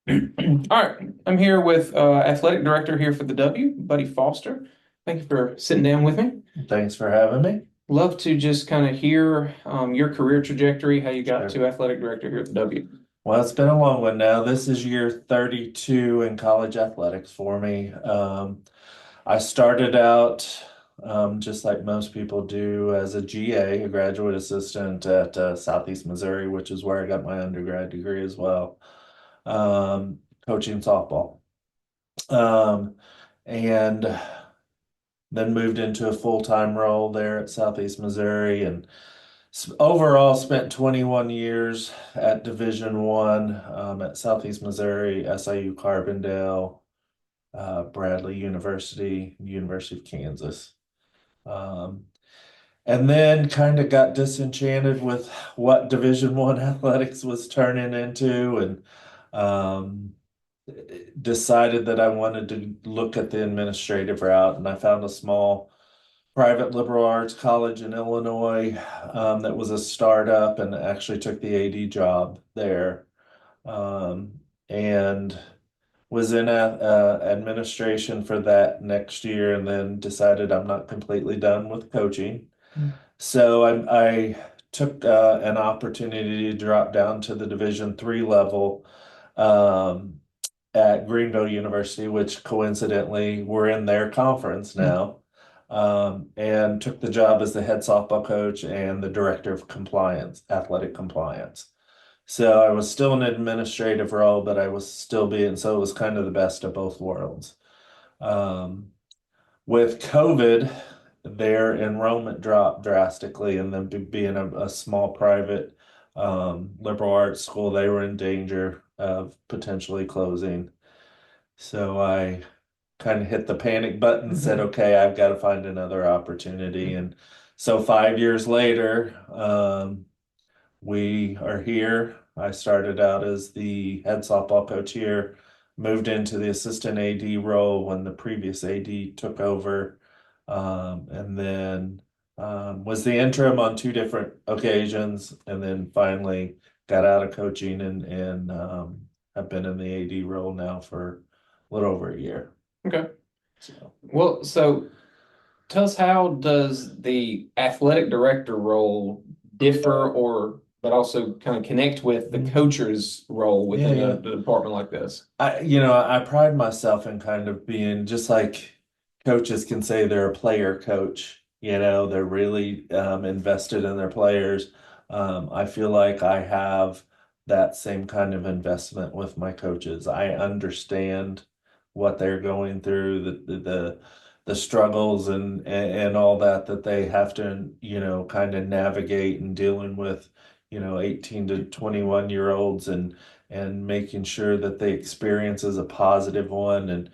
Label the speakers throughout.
Speaker 1: All right, I'm here with athletic director here for the W, Buddy Foster. Thank you for sitting down with me.
Speaker 2: Thanks for having me.
Speaker 1: Love to just kind of hear your career trajectory, how you got
Speaker 2: Sure.
Speaker 1: to athletic director here at the W.
Speaker 2: Well, it's been a long one now. This is year 32 in college athletics for me. I started out just like most people do as a GA, a graduate assistant at Southeast Missouri, which is where I got my undergrad degree as well, coaching softball. Um, and then moved into a full-time role there at Southeast Missouri and overall spent 21 years at Division One at Southeast Missouri, SIU Carbondale, Bradley University, University of Kansas. Um, and then kind of got disenchanted with what Division One athletics was turning into and um, decided that I wanted to look at the administrative route. And I found a small private liberal arts college in Illinois that was a startup and actually took the AD job there and was in administration for that next year and then decided I'm not completely done with coaching. So I took an opportunity to drop down to the Division III level um, at Greenville University, which coincidentally we're in their conference now, and took the job as the head softball coach and the director of compliance, athletic compliance. So I was still in an administrative role, but I was still being, so it was kind of the best of both worlds. Um, with COVID, their enrollment dropped drastically, and then being a small private liberal arts school, they were in danger of potentially closing. So I kind of hit the panic button and said, okay, I've got to find another opportunity. And so 5 years later, we are here. I started out as the head softball coach here, moved into the assistant AD role when the previous AD took over, and then was the interim on two different occasions, and then finally got out of coaching and have been in the AD role now for a little over a year.
Speaker 1: Okay.
Speaker 2: So.
Speaker 1: Well, so tell us, how does the athletic director role differ or but also kind of connect with the coach's role
Speaker 2: Yeah,
Speaker 1: within
Speaker 2: yeah.
Speaker 1: the department like this?
Speaker 2: I pride myself in kind of being just like coaches can say they're a player coach. They're really invested in their players. I feel like I have that same kind of investment with my coaches. I understand what they're going through, the struggles and all that they have to, kind of navigate and dealing with, 18 to 21 year olds and making sure that the experience is a positive one and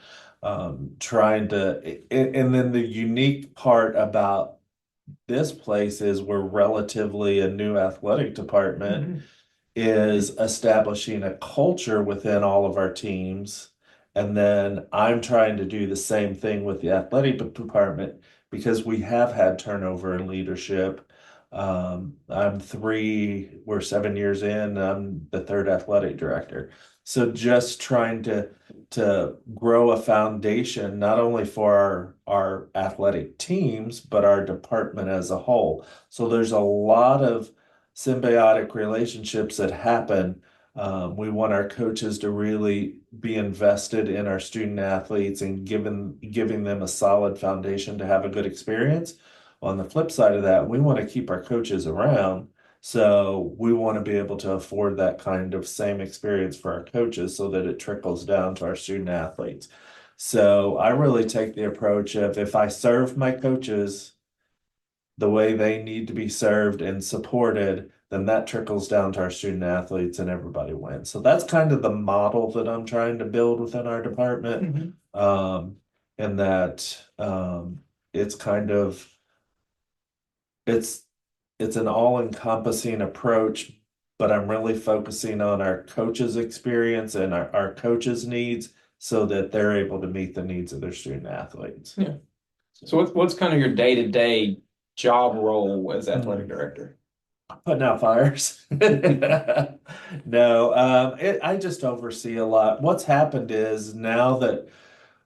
Speaker 2: trying to and then the unique part about this place is we're relatively a new athletic department is establishing a culture within all of our teams. And then I'm trying to do the same thing with the athletic department because we have had turnover in leadership. We're 7 years in, I'm the third athletic director. So just trying to grow a foundation not only for our athletic teams, but our department as a whole. So there's a lot of symbiotic relationships that happen. We want our coaches to really be invested in our student athletes and giving them a solid foundation to have a good experience. On the flip side of that, we want to keep our coaches around. So we want to be able to afford that kind of same experience for our coaches so that it trickles down to our student athletes. So I really take the approach of if I serve my coaches the way they need to be served and supported, then that trickles down to our student athletes and everybody wins. So that's kind of the model that I'm trying to build within our department. And that it's kind of it's it's an all-encompassing approach, but I'm really focusing on our coaches' experience and our coaches' needs so that they're able to meet the needs of their student athletes.
Speaker 1: Yeah. So what's kind of your day-to-day job role as athletic director?
Speaker 2: Putting out fires. No, I just oversee a lot. What's happened is now that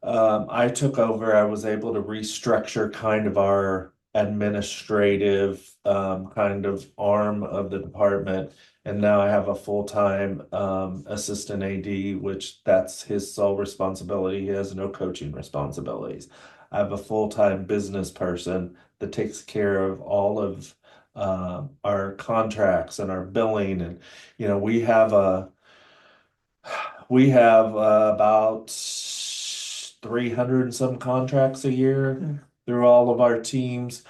Speaker 2: I took over, I was able to restructure kind of our administrative kind of arm of the department. And now I have a full-time assistant AD, which that's his sole responsibility. He has no coaching responsibilities. I have a full-time business person that takes care of all of our contracts and our billing. And, we have about 300 and some contracts a year through all of our teams.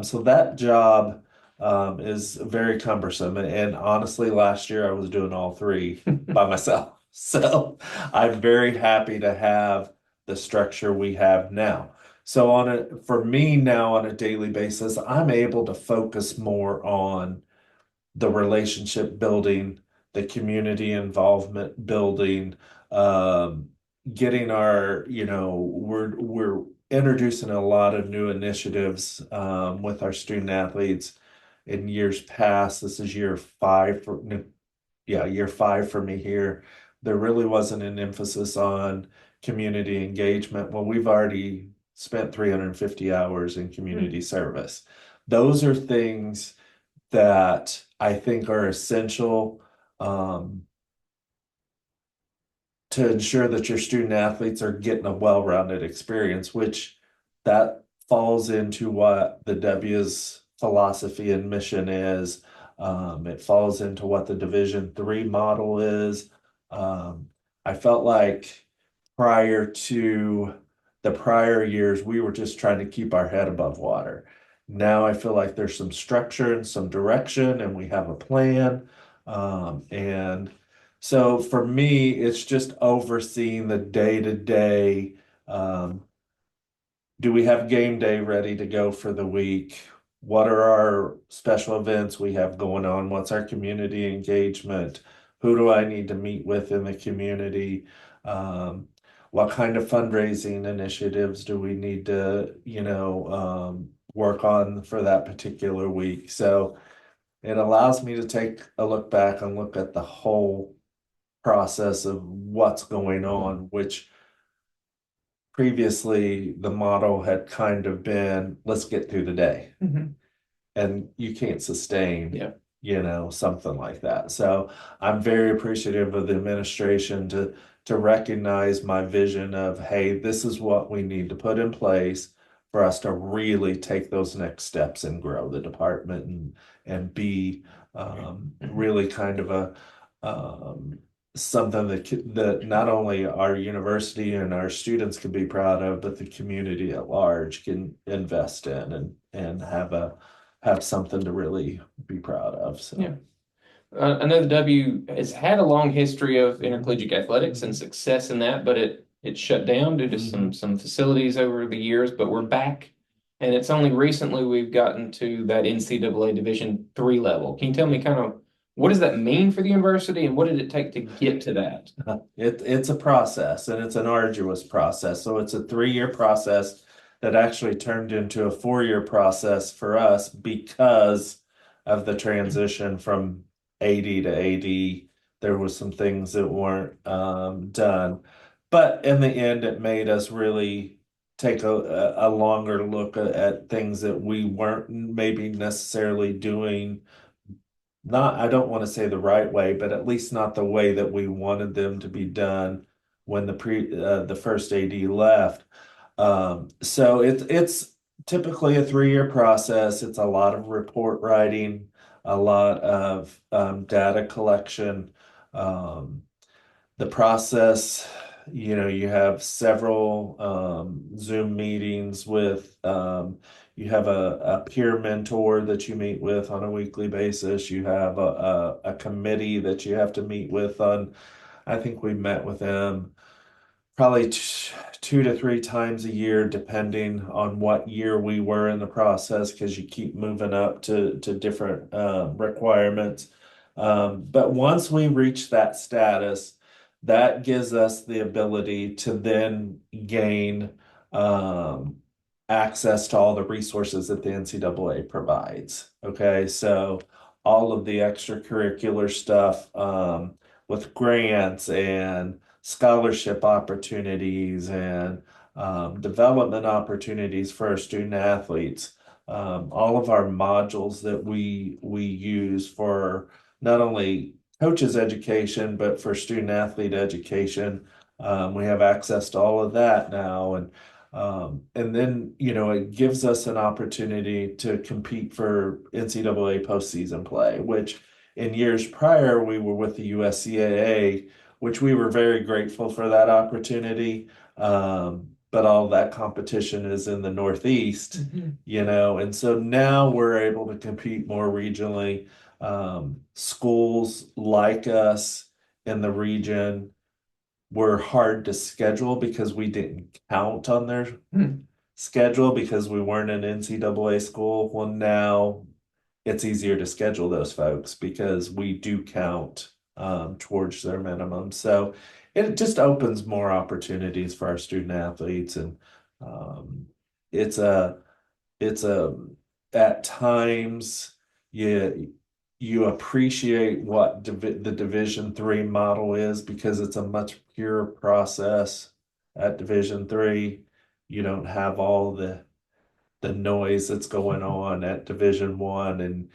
Speaker 2: So that job is very cumbersome. And honestly, last year I was doing all three by myself. So I'm very happy to have the structure we have now. So for me now on a daily basis, I'm able to focus more on the relationship building, the community involvement building, um, getting we're introducing a lot of new initiatives with our student athletes in years past. This is year five for no, yeah, year five for me here. There really wasn't an emphasis on community engagement. Well, we've already spent 350 hours in community service. Those are things that I think are essential um, to ensure that your student athletes are getting a well-rounded experience, which that falls into what the W's philosophy and mission is. It falls into what the Division III model is. Um, I felt like prior to the prior years, we were just trying to keep our head above water. Now I feel like there's some structure and some direction, and we have a plan. And so for me, it's just overseeing the day-to-day. Um, do we have game day ready to go for the week? What are our special events we have going on? What's our community engagement? Who do I need to meet with in the community? Um, what kind of fundraising initiatives do we need to, work on for that particular week? So it allows me to take a look back and look at the whole process of what's going on, which previously the model had kind of been, let's get through the day.
Speaker 1: Mhm.
Speaker 2: And you can't sustain,
Speaker 1: Yeah.
Speaker 2: something like that. So I'm very appreciative of the administration to recognize my vision of, hey, this is what we need to put in place for us to really take those next steps and grow the department and be really kind of a something that not only our university and our students can be proud of, but the community at large can invest in and have something to really be proud of. So
Speaker 1: Yeah. I know the W has had a long history of intercollegiate athletics and success in that, but it shut down due to some facilities over the years. But we're back, and it's only recently we've gotten to that NCAA Division III level. Can you tell me kind of what does that mean for the university, and what did it take to get to that?
Speaker 2: it's a process, and it's an arduous process. So it's a 3-year process that actually turned into a 4-year process for us because of the transition from AD to AD. There was some things that weren't done, but in the end, it made us really take a longer look at things that we weren't maybe necessarily doing, not, I don't want to say the right way, but at least not the way that we wanted them to be done when the first AD left. So it's typically a 3-year process. It's a lot of report writing, a lot of data collection. Um, the process, you have several Zoom meetings with, you have a peer mentor that you meet with on a weekly basis. You have a committee that you have to meet with on, I think we met with them probably 2 to 3 times a year, depending on what year we were in the process, because you keep moving up to different requirements. But once we reach that status, that gives us the ability to then gain um, access to all the resources that the NCAA provides. Okay, so all of the extracurricular stuff, with grants and scholarship opportunities and development opportunities for our student athletes. All of our modules that we use for not only coaches education, but for student athlete education. We have access to all of that now. And then, it gives us an opportunity to compete for NCAA postseason play, which in years prior, we were with the USCAA, which we were very grateful for that opportunity. But all that competition is in the Northeast, and so now we're able to compete more regionally. Schools like us in the region were hard to schedule because we didn't count on their schedule because we weren't an NCAA school. Well, now it's easier to schedule those folks because we do count towards their minimum. So it just opens more opportunities for our student athletes, and um, it's a it's a at times you appreciate what the Division III model is because it's a much pure process. At Division III, you don't have all the noise that's going on at Division I. And,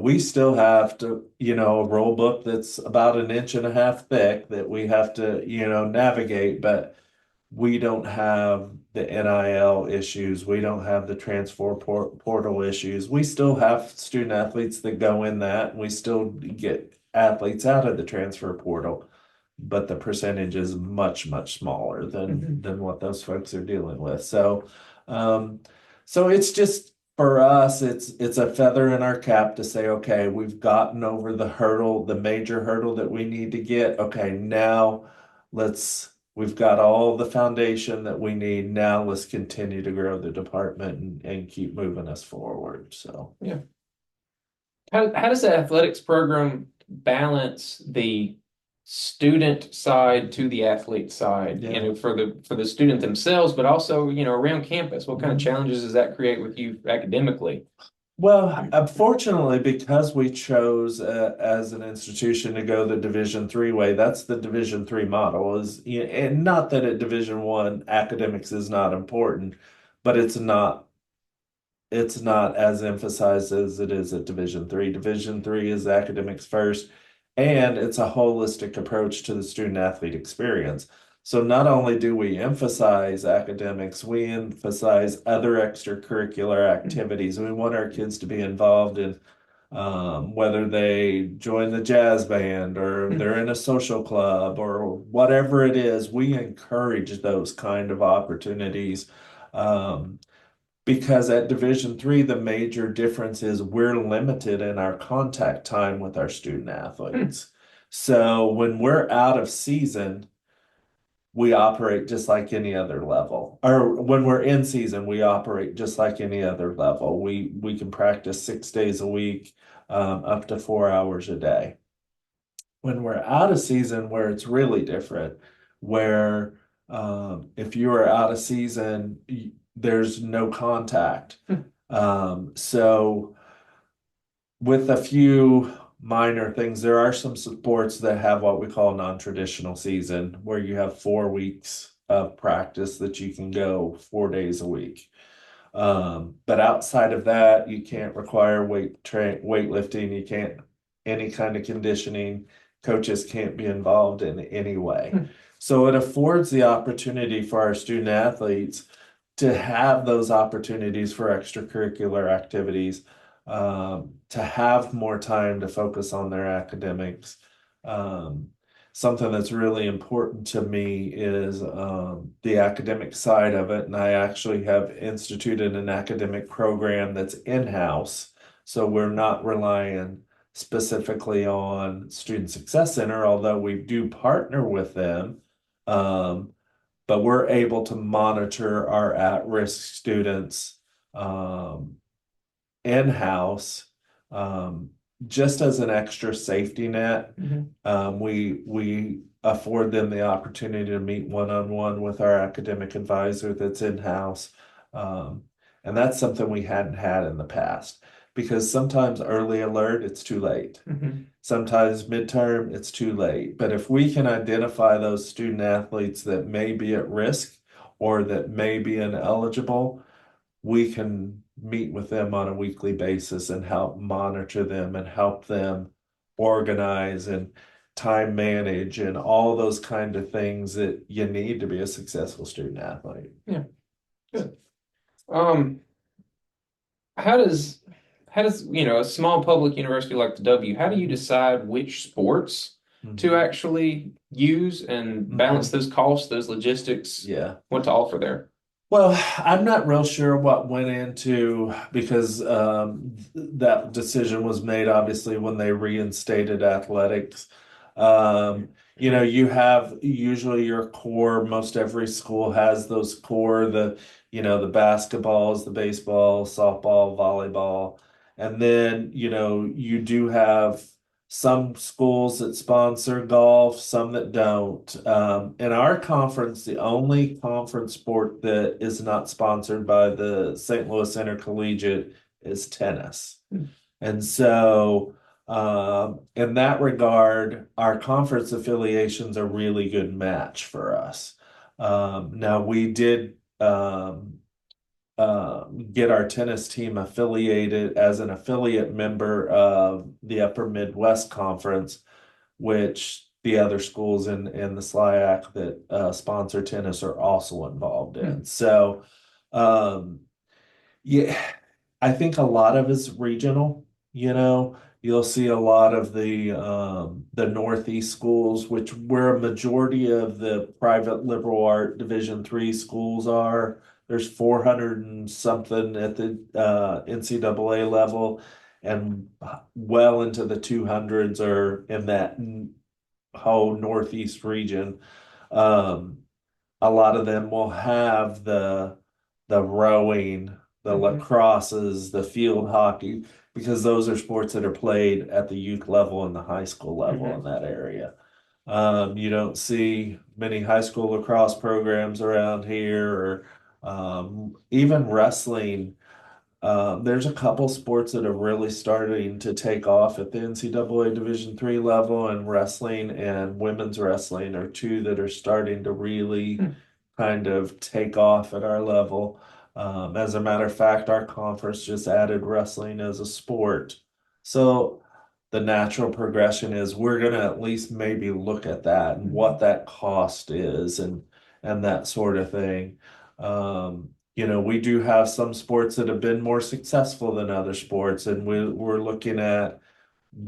Speaker 2: we still have to, a rule book that's about an inch and a half thick that we have to, navigate, but we don't have the NIL issues. We don't have the transfer portal issues. We still have student athletes that go in that. We still get athletes out of the transfer portal, but the percentage is much, much smaller than what those folks are dealing with. Um, so it's just for us, it's a feather in our cap to say, okay, we've gotten over the major hurdle that we need to get. Okay, now we've got all the foundation that we need. Now let's continue to grow the department and keep moving us forward. So
Speaker 1: Yeah. How does the athletics program balance the student side to the athlete side,
Speaker 2: Yeah.
Speaker 1: for the student themselves, but also, around campus? What kind of challenges does that create with you academically?
Speaker 2: Well, unfortunately, because we chose as an institution to go the Division III way, that's the Division III model and not that at Division I academics is not important, but it's not as emphasized as it is at Division III. Division III is academics first, and it's a holistic approach to the student athlete experience. So not only do we emphasize academics, we emphasize other extracurricular activities. We want our kids to be involved in whether they join the jazz band or they're in a social club or whatever it is, we encourage those kind of opportunities. Um, because at Division III, the major difference is we're limited in our contact time with our student athletes. So when we're out of season, we operate just like any other level. Or when we're in season, we operate just like any other level. We can practice 6 days a week, up to 4 hours a day. When we're out of season, where it's really different, where if you are out of season, there's no contact. So with a few minor things, there are some sports that have what we call non-traditional season, where you have 4 weeks of practice that you can go 4 days a week. But outside of that, you can't require weightlifting. You can't any kind of conditioning. Coaches can't be involved in any way. So it affords the opportunity for our student athletes to have those opportunities for extracurricular activities, to have more time to focus on their academics. Um, Something that's really important to me is the academic side of it. And I actually have instituted an academic program that's in-house. So we're not relying specifically on Student Success Center, although we do partner with them. But we're able to monitor our at-risk students in-house, just as an extra safety net. We afford them the opportunity to meet one-on-one with our academic advisor that's in-house. And that's something we hadn't had in the past. because sometimes early alert, it's too late.
Speaker 1: Mhm.
Speaker 2: Sometimes midterm, it's too late. But if we can identify those student athletes that may be at risk or that may be ineligible, we can meet with them on a weekly basis and help monitor them and help them organize and time manage and all those kind of things that you need to be a successful student athlete.
Speaker 1: Yeah, good. Um, how does a small public university like the W, how do you decide which sports to
Speaker 2: Mhm.
Speaker 1: actually use and balance
Speaker 2: Mhm.
Speaker 1: those costs, those logistics,
Speaker 2: Yeah.
Speaker 1: what to offer there?
Speaker 2: Well, I'm not real sure what went into because that decision was made obviously when they reinstated athletics. You have usually your core, most every school has those core, the basketballs, the baseball, softball, volleyball. And then, you do have some schools that sponsor golf, some that don't. In our conference, the only conference sport that is not sponsored by the St. Louis Intercollegiate is tennis.
Speaker 1: Hmm.
Speaker 2: And so, in that regard, our conference affiliation's a really good match for us. Now, we did get our tennis team affiliated as an affiliate member of the Upper Midwest Conference, which the other schools in the SLIAC that sponsor tennis are also involved
Speaker 1: Hmm.
Speaker 2: in. So, um, yeah, I think a lot of it's regional. You'll see a lot of the Northeast schools, which where a majority of the private liberal art Division III schools are. There's 400 and something at the NCAA level, and well into the 200s are in that whole Northeast region. Um, a lot of them will have the rowing, the
Speaker 1: Mhm.
Speaker 2: lacrosses, the field hockey, because those are sports that are played at the youth level and the high school level in
Speaker 1: Mhm.
Speaker 2: that area. You don't see many high school lacrosse programs around here, or even wrestling. There's a couple sports that are really starting to take off at the NCAA Division III level, and wrestling and women's wrestling are two that are starting to really
Speaker 1: Hmm.
Speaker 2: kind of take off at our level. As a matter of fact, our conference just added wrestling as a sport. So the natural progression is we're going to at least maybe look at that and what
Speaker 1: Mhm.
Speaker 2: that cost is and that sort of thing. We do have some sports that have been more successful than other sports, and we're looking at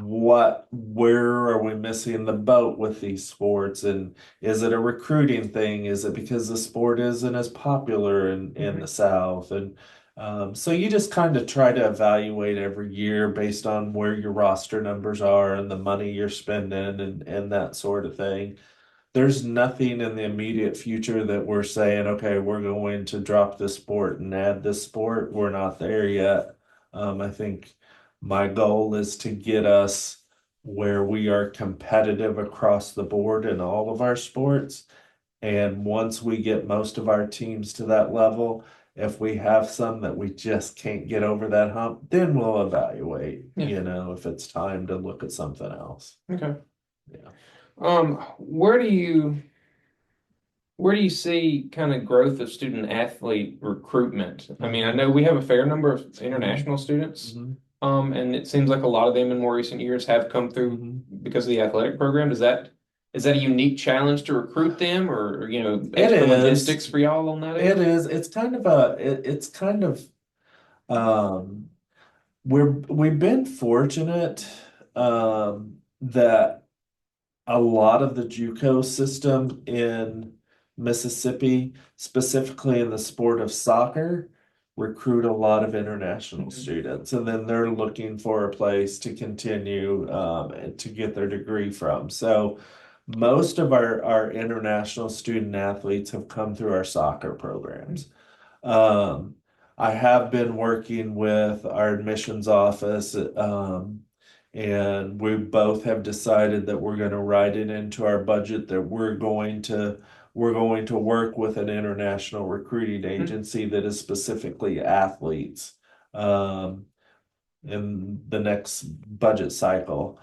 Speaker 2: where are we missing the boat with these sports, and is it a recruiting thing? Is it because the sport isn't as popular in the
Speaker 1: Mhm.
Speaker 2: South? And so you just kind of try to evaluate every year based on where your roster numbers are and the money you're spending and that sort of thing. There's nothing in the immediate future that we're saying, okay, we're going to drop this sport and add this sport. We're not there yet. I think my goal is to get us where we are competitive across the board in all of our sports. And once we get most of our teams to that level, if we have some that we just can't get over that hump, then we'll evaluate,
Speaker 1: Yeah.
Speaker 2: if it's time to look at something else.
Speaker 1: Okay.
Speaker 2: Yeah.
Speaker 1: Where do you see kind of growth of student athlete recruitment? I mean, I
Speaker 2: Mhm.
Speaker 1: know we have a fair number of
Speaker 2: Mhm.
Speaker 1: international students,
Speaker 2: Mhm.
Speaker 1: and it seems like a lot of them in more recent years have come through
Speaker 2: Mhm.
Speaker 1: because of the athletic program. Is that a unique challenge to recruit them, or
Speaker 2: It
Speaker 1: extra
Speaker 2: is.
Speaker 1: logistics for y'all on that
Speaker 2: It
Speaker 1: end?
Speaker 2: is. It's kind of um we've been fortunate that a lot of the JUCO system in Mississippi, specifically in the sport of soccer, recruit a lot of international
Speaker 1: Mhm.
Speaker 2: students, and then they're looking for a place to continue and to get their degree from. So most of our international student athletes have come through our soccer programs. Um, I have been working with our admissions office, and we both have decided that we're going to write it into our budget that we're going to work with an international recruiting
Speaker 1: Mhm.
Speaker 2: agency that is specifically athletes. Um, in the next budget cycle,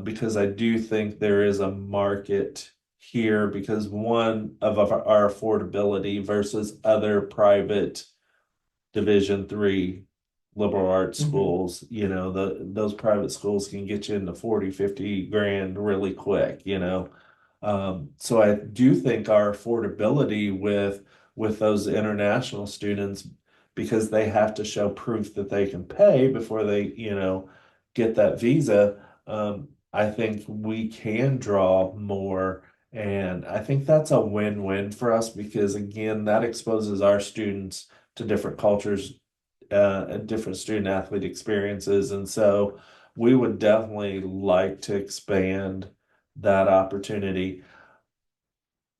Speaker 2: because I do think there is a market here because one of our affordability versus other private Division 3 liberal arts
Speaker 1: Mhm.
Speaker 2: schools, those private schools can get you into 40, 50 grand really quick, so I do think our affordability with those international students, because they have to show proof that they can pay before they, get that visa. I think we can draw more. And I think that's a win-win for us because again, that exposes our students to different cultures, and different student athlete experiences. And so we would definitely like to expand that opportunity.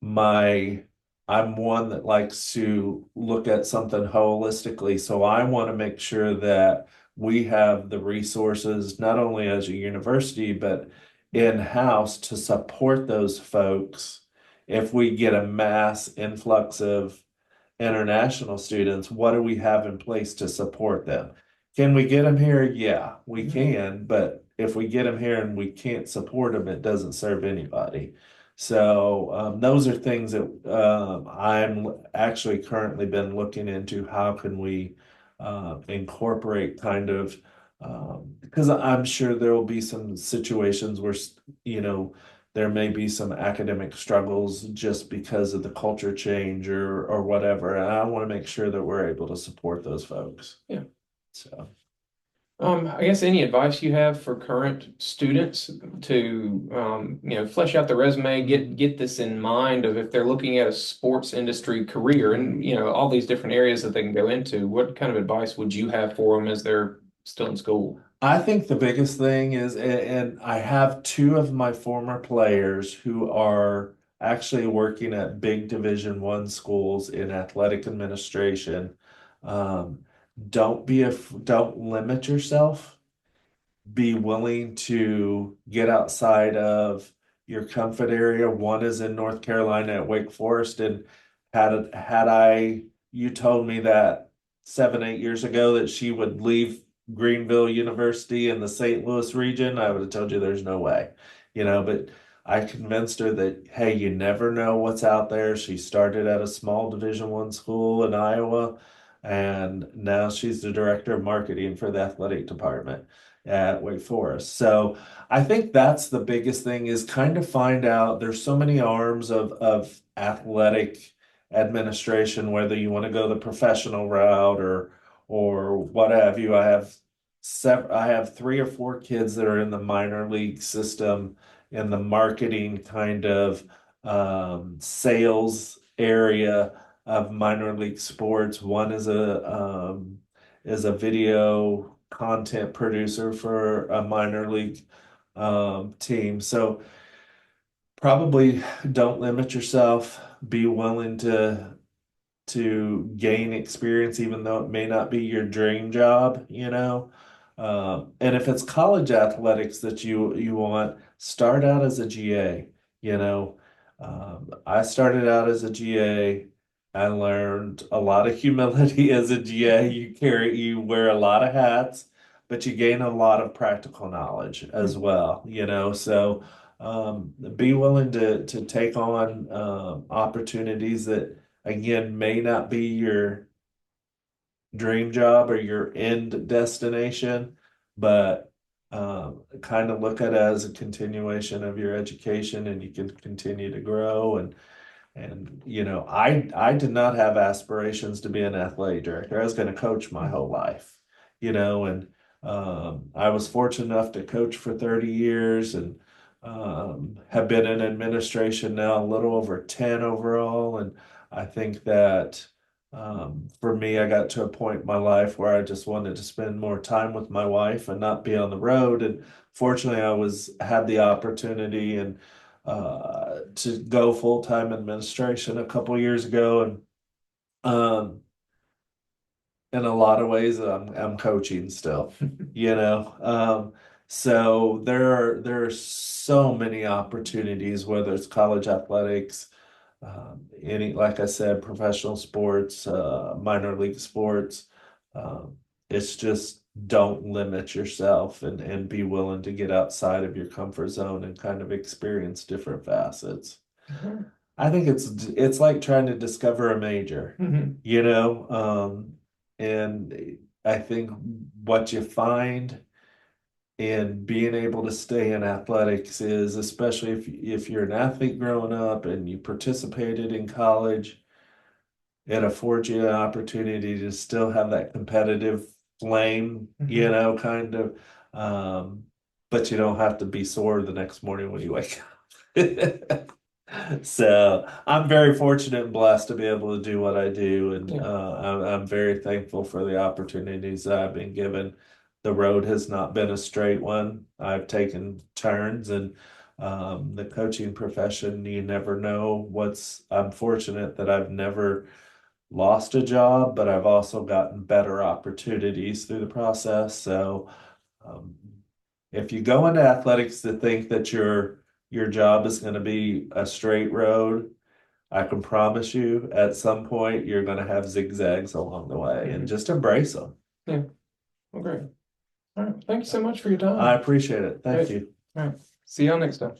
Speaker 2: My I'm one that likes to look at something holistically, so I want to make sure that we have the resources not only as a university but in-house to support those folks if we get a mass influx of international students, what do we have in place to support them? Can we get them here? Yeah, we can, but if we get them here and we can't support them, it doesn't serve anybody. So those are things that I'm actually currently been looking into. How can we incorporate kind of because I'm sure there will be some situations where there may be some academic struggles just because of the culture change or whatever. And I want to make sure that we're able to support those folks.
Speaker 1: Yeah.
Speaker 2: So
Speaker 1: I guess any advice you have for current students to, flesh out the resume, get this in mind of if they're looking at a sports industry career and, all these different areas that they can go into, what kind of advice would you have for them as they're still in school?
Speaker 2: I think the biggest thing is, and I have two of my former players who are actually working at big Division 1 schools in athletic administration. Um, don't limit yourself, be willing to get outside of your comfort area. One is in North Carolina at Wake Forest, and had I you told me that 7, 8 years ago that she would leave Greenville University in the St. Louis region, I would have told you there's no way, but I convinced her that, hey, you never know what's out there. She started at a small Division 1 school in Iowa, and now she's the director of marketing for the athletic department at Wake Forest. So I think that's the biggest thing is kind of find out there's so many arms of athletic administration, whether you want to go the professional route or what have you. I have 3 or 4 kids that are in the minor league system in the marketing kind of sales area of minor league sports. One is a video content producer for a minor league team. So probably don't limit yourself. Be willing to gain experience, even though it may not be your dream job. And if it's college athletics that you want, start out as a GA. You know, I started out as a GA. I learned a lot of humility as a GA. You wear a lot of hats, but you gain a lot of practical knowledge as well. So be willing to take on opportunities that again may not be your dream job or your end destination, but kind of look at it as a continuation of your education and you can continue to grow. And I did not have aspirations to be an athletic director. I was going to coach my whole life, and I was fortunate enough to coach for 30 years and have been in administration now a little over 10 overall. And I think that for me, I got to a point in my life where I just wanted to spend more time with my wife and not be on the road. And fortunately, had the opportunity and to go full-time administration a couple years ago, and in a lot of ways, I'm coaching still, you know. So there are so many opportunities, whether it's college athletics, any like I said, professional sports, minor league sports. It's just don't limit yourself and be willing to get outside of your comfort zone and kind of experience different facets.
Speaker 1: Mhm.
Speaker 2: I think it's like trying to discover a major,
Speaker 1: Mhm.
Speaker 2: you know, and I think what you find in being able to stay in athletics is, especially if you're an athlete growing up and you participated in college, it affords you an opportunity to still have that competitive flame, you
Speaker 1: Mhm.
Speaker 2: know, kind of. But you don't have to be sore the next morning when you wake up. So I'm very fortunate and blessed to be able to do what I do, and
Speaker 1: Yeah.
Speaker 2: I'm very thankful for the opportunities that I've been given. The road has not been a straight one. I've taken turns, and the coaching profession, you never know what's. I'm fortunate that I've never lost a job, but I've also gotten better opportunities through the process. So, um, if you go into athletics to think that your job is going to be a straight road, I can promise you at some point you're going to have zigzags along the way, and
Speaker 1: Mhm.
Speaker 2: just embrace them.
Speaker 1: Yeah. Well, great. All right. Thank you so much for your
Speaker 2: I
Speaker 1: time.
Speaker 2: appreciate it. Thank
Speaker 1: Great.
Speaker 2: you.
Speaker 1: All right. See y'all next time.